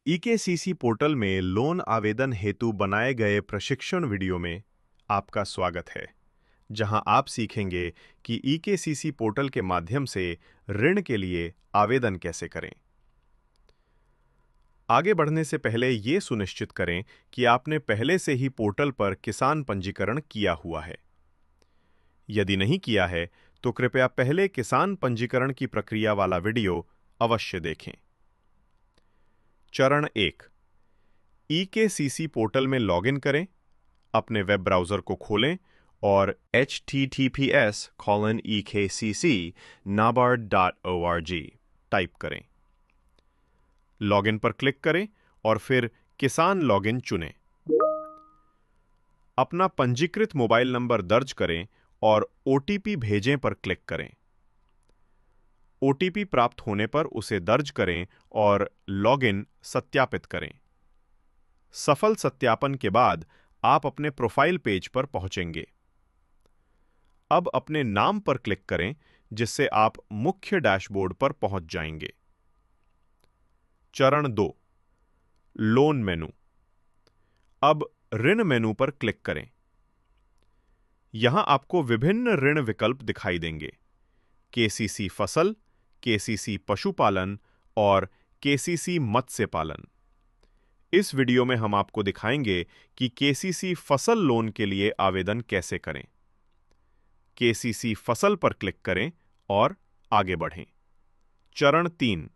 ईकेसीसी portal में loan आवेदन हेतु बनाए गए प्रशिक्षण वीडियो में आपका स्वागत है, जहां आप सीखेंगे कि ईकेसीसी पोर्टल के माध्यम से ऋण के लिए आवेदन कैसे करें। आगे बढ़ने से पहले ये सुनिश्चित करें कि आपने पहले से ही पोर्टल पर किसान पंजीकरण किया हुआ है। यदि नहीं किया है, तो कृपया पहले किसान पंजीकरण की प्रक्रिया वाला वीडियो अवश्य देखें। चरण 1। ईकेसीसी पोर्टल में लॉगिन करें, अपने वेब ब्राउज़र को खोलें और https://ekcc.nabard.org टाइप करें। लॉगिन पर क्लिक करें और फिर किसान लॉगिन चुनें। अपना पंजीकृत मोबाइल नंबर दर्ज करें और ओटीपी भेजें पर क्लिक करें। ओटीपी प्राप्त होने पर उसे दर्ज करें और लॉगिन सत्यापित करें। सफल सत्यापन के बाद आप अपने प्रोफाइल पेज पर पहुंचेंगे। अब अपने नाम पर क्लिक करें, जिससे आप मुख्य डैशबोर्ड पर पहुंच जाएंगे। चरण 2। लोन मेनू। अब ऋण मेनू पर क्लिक करें। यहां आपको विभिन्न ऋण विकल्प दिखाई देंगे: केसीसी फसल, केसीसी पशुपालन और केसीसी मत्स्य पालन। इस वीडियो में हम आपको दिखाएंगे कि केसीसी फसल लोन के लिए आवेदन कैसे करें। केसीसी फसल पर क्लिक करें और आगे बढ़ें। चरण 3।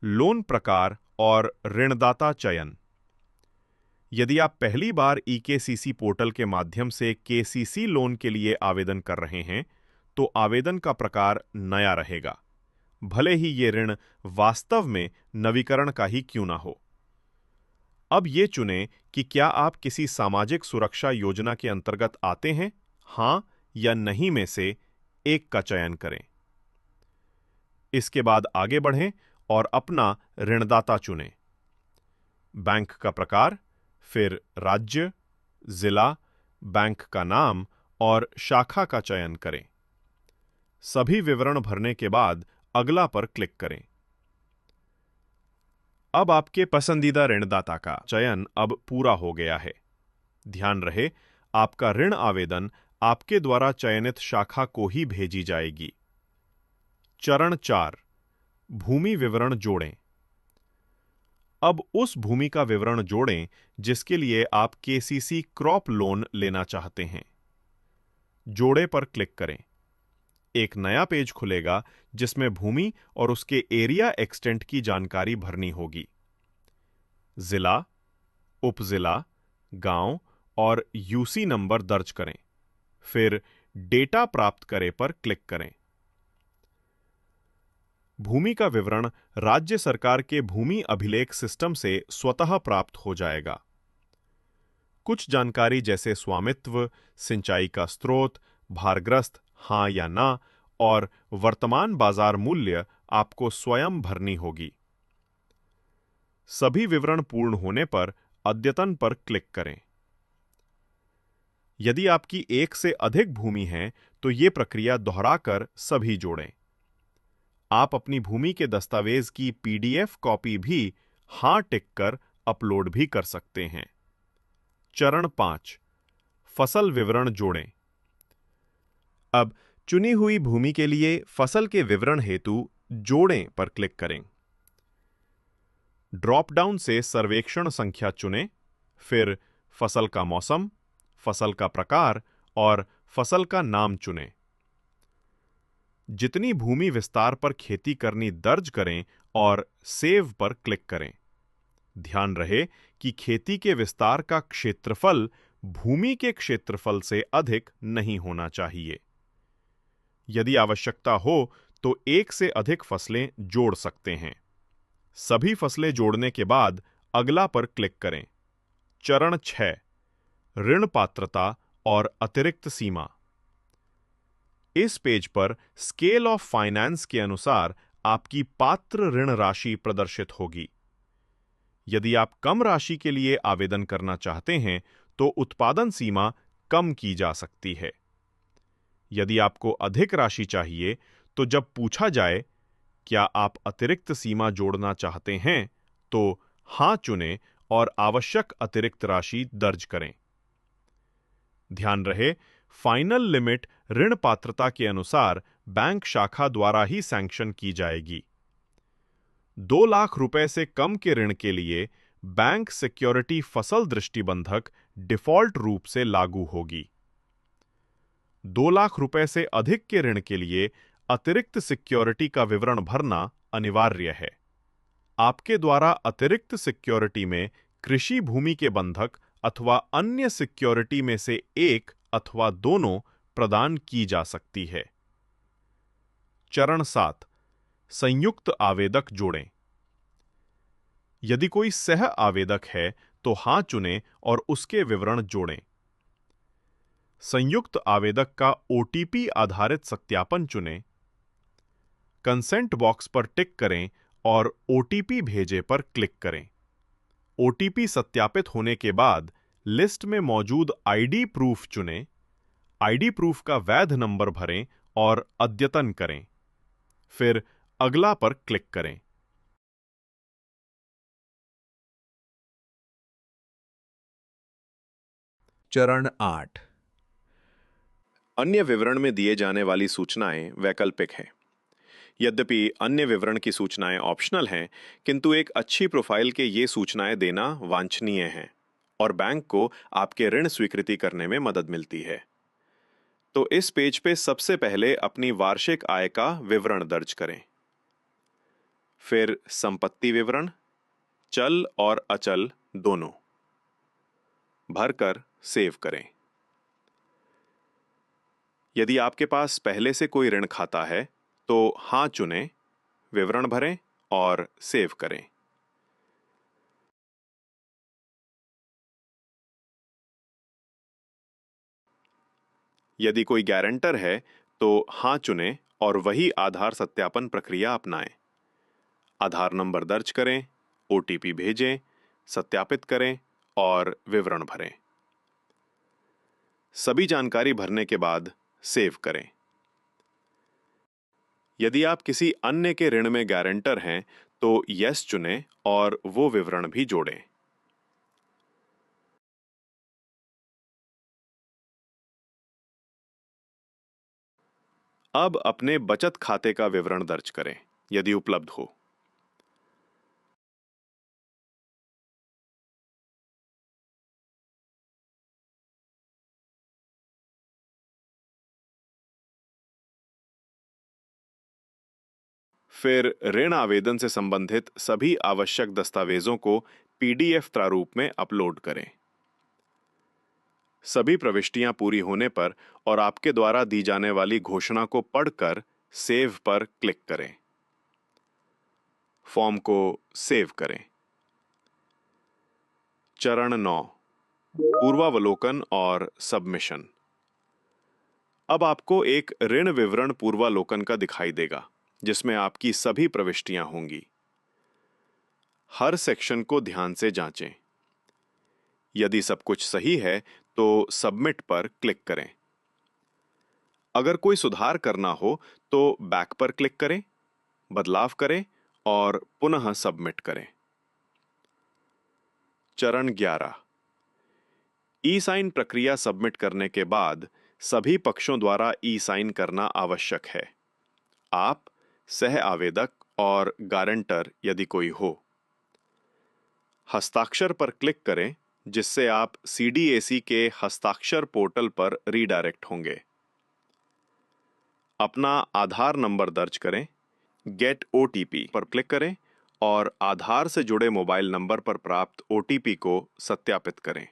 लोन प्रकार और ऋणदाता चयन। यदि आप पहली बार ईकेसीसी पोर्टल के माध्यम से केसीसी लोन के लिए आवेदन कर रहे हैं, तो आवेदन का प्रकार नया रहेगा, भले ही ये ऋण वास्तव में नवीकरण का ही क्यों ना हो। अब ये चुनें कि क्या आप किसी सामाजिक सुरक्षा योजना के अंतर्गत आते हैं, हां या नहीं में से एक का चयन करें। इसके बाद आगे बढ़ें और अपना ऋणदाता चुनें। बैंक का प्रकार, फिर राज्य, जिला, बैंक का नाम और शाखा का चयन करें। सभी विवरण भरने के बाद अगला पर क्लिक करें। अब आपके पसंदीदा ऋणदाता का चयन अब पूरा हो गया है। ध्यान रहे, आपका ऋण आवेदन आपके द्वारा चयनित शाखा को ही भेजी जाएगी। चरण 4। भूमि विवरण जोड़ें। अब उस भूमि का विवरण जोड़ें जिसके लिए आप केसीसी क्रॉप लोन लेना चाहते हैं। जोड़े पर क्लिक करें। एक नया पेज खुलेगा जिसमें भूमि और उसके एरिया एक्सटेंट की जानकारी भरनी होगी। जिला, उपजिला, गांव और यूसी नंबर दर्ज करें। फिर डेटा प्राप्त करें पर क्लिक करें। भूमि का विवरण राज्य सरकार के भूमि अभिलेख सिस्टम से स्वतः प्राप्त हो जाएगा। कुछ जानकारी जैसे स्वामित्व, सिंचाई का स्रोत, भारग्रस्त हां या ना और वर्तमान बाजार मूल्य आपको स्वयं भरनी होगी। सभी विवरण पूर्ण होने पर अद्यतन पर क्लिक करें। यदि आपकी एक से अधिक भूमि है, तो ये प्रक्रिया दोहराकर सभी जोड़ें। आप अपनी भूमि के दस्तावेज की पीडीएफ कॉपी भी हां टिक कर अपलोड भी कर सकते हैं। चरण 5। फसल विवरण जोड़ें। अब चुनी हुई भूमि के लिए फसल के विवरण हेतु जोड़ें पर क्लिक करें। ड्रॉप डाउन से सर्वेक्षण संख्या चुनें, फिर फसल का मौसम, फसल का प्रकार और फसल का नाम चुनें। जितनी भूमि विस्तार पर खेती करनी दर्ज करें और सेव पर क्लिक करें। ध्यान रहे कि खेती के विस्तार का क्षेत्रफल भूमि के क्षेत्रफल से अधिक नहीं होना चाहिए। यदि आवश्यकता हो तो एक से अधिक फसलें जोड़ सकते हैं। सभी फसलें जोड़ने के बाद अगला पर क्लिक करें। चरण 6। ऋण पात्रता और अतिरिक्त सीमा। इस पेज पर स्केल ऑफ फाइनेंस के अनुसार आपकी पात्र ऋण राशि प्रदर्शित होगी। यदि आप कम राशि के लिए आवेदन करना चाहते हैं, तो उत्पादन सीमा कम की जा सकती है। यदि आपको अधिक राशि चाहिए, तो जब पूछा जाए क्या आप अतिरिक्त सीमा जोड़ना चाहते हैं, तो हाँ चुनें और आवश्यक अतिरिक्त राशि दर्ज करें। ध्यान रहे, फाइनल लिमिट ऋण पात्रता के अनुसार बैंक शाखा द्वारा ही सैंक्शन की जाएगी। 2 लाख रुपए से कम के ऋण के लिए बैंक सिक्योरिटी फसल दृष्टिबंधक डिफॉल्ट रूप से लागू होगी। 2 लाख रुपए से अधिक के ऋण के लिए अतिरिक्त सिक्योरिटी का विवरण भरना अनिवार्य है। आपके द्वारा अतिरिक्त सिक्योरिटी में कृषि भूमि के बंधक अथवा अन्य सिक्योरिटी में से एक अथवा दोनों प्रदान की जा सकती है। चरण 7, संयुक्त आवेदक जोड़ें। यदि कोई सह आवेदक है तो हाँ चुनें और उसके विवरण जोड़ें। संयुक्त आवेदक का ओटीपी आधारित सत्यापन चुनें। कंसेंट बॉक्स पर टिक करें और ओटीपी भेजे पर क्लिक करें। ओटीपी सत्यापित होने के बाद लिस्ट में मौजूद आईडी प्रूफ चुनें। आईडी प्रूफ का वैध नंबर भरें और अद्यतन करें। फिर अगला पर क्लिक करें। चरण 8। अन्य विवरण में दिए जाने वाली सूचनाएं वैकल्पिक हैं। यद्यपि अन्य विवरण की सूचनाएं ऑप्शनल हैं, किंतु एक अच्छी प्रोफाइल के ये सूचनाएं देना वांछनीय है और बैंक को आपके ऋण स्वीकृति करने में मदद मिलती है। तो इस पेज पे सबसे पहले अपनी वार्षिक आय का विवरण दर्ज करें। फिर संपत्ति विवरण, चल और अचल दोनों भरकर सेव करें। यदि आपके पास पहले से कोई ऋण खाता है तो हाँ चुनें, विवरण भरें और सेव करें। यदि कोई गारंटर है तो हाँ चुनें और वही आधार सत्यापन प्रक्रिया अपनाएं। आधार नंबर दर्ज करें, ओटीपी भेजें, सत्यापित करें और विवरण भरें। सभी जानकारी भरने के बाद सेव करें। यदि आप किसी अन्य के ऋण में गारंटर हैं तो यस चुनें और वो विवरण भी जोड़ें। अब अपने बचत खाते का विवरण दर्ज करें, यदि उपलब्ध हो। फिर ऋण आवेदन से संबंधित सभी आवश्यक दस्तावेजों को पीडीएफ प्रारूप में अपलोड करें। सभी प्रविष्टियां पूरी होने पर और आपके द्वारा दी जाने वाली घोषणा को पढ़कर सेव पर क्लिक करें। फॉर्म को सेव करें। चरण 9, पूर्वावलोकन और सबमिशन। अब आपको एक ऋण विवरण पूर्वालोकन का दिखाई देगा, जिसमें आपकी सभी प्रविष्टियां होंगी। हर सेक्शन को ध्यान से जांचें। यदि सब कुछ सही है तो सबमिट पर क्लिक करें। अगर कोई सुधार करना हो तो बैक पर क्लिक करें, बदलाव करें और पुनः सबमिट करें। चरण 11, ई साइन प्रक्रिया सबमिट करने के बाद सभी पक्षों द्वारा ई साइन करना आवश्यक है। आप, सह आवेदक और गारंटर यदि कोई हो। हस्ताक्षर पर क्लिक करें, जिससे आप सीडीएसी के हस्ताक्षर पोर्टल पर रीडायरेक्ट होंगे। अपना आधार नंबर दर्ज करें, गेट ओटीपी पर क्लिक करें और आधार से जुड़े मोबाइल नंबर पर प्राप्त ओटीपी को सत्यापित करें।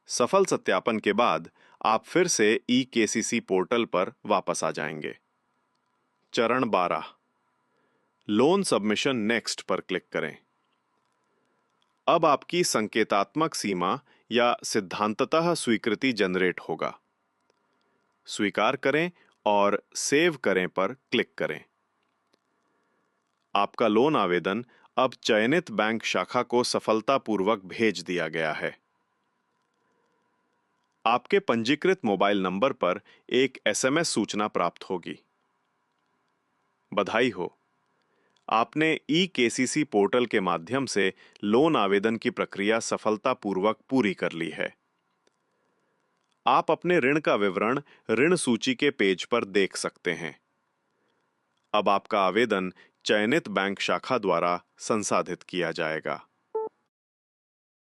सफल सत्यापन के बाद आप फिर से ई केसीसी पोर्टल पर वापस आ जाएंगे। चरण 12, लोन सबमिशन नेक्स्ट पर क्लिक करें। अब आपकी संकेतात्मक सीमा या सिद्धांततः स्वीकृति जनरेट होगा। स्वीकार करें और सेव करें पर क्लिक करें। आपका लोन आवेदन अब चयनित बैंक शाखा को सफलतापूर्वक भेज दिया गया है। आपके पंजीकृत मोबाइल नंबर पर एक एसएमएस सूचना प्राप्त होगी। बधाई हो, आपने ई-केसीसी पोर्टल के माध्यम से लोन आवेदन की प्रक्रिया सफलतापूर्वक पूरी कर ली है। आप अपने ऋण का विवरण ऋण सूची के पेज पर देख सकते हैं। अब आपका आवेदन चयनित बैंक शाखा द्वारा संसाधित किया जाएगा।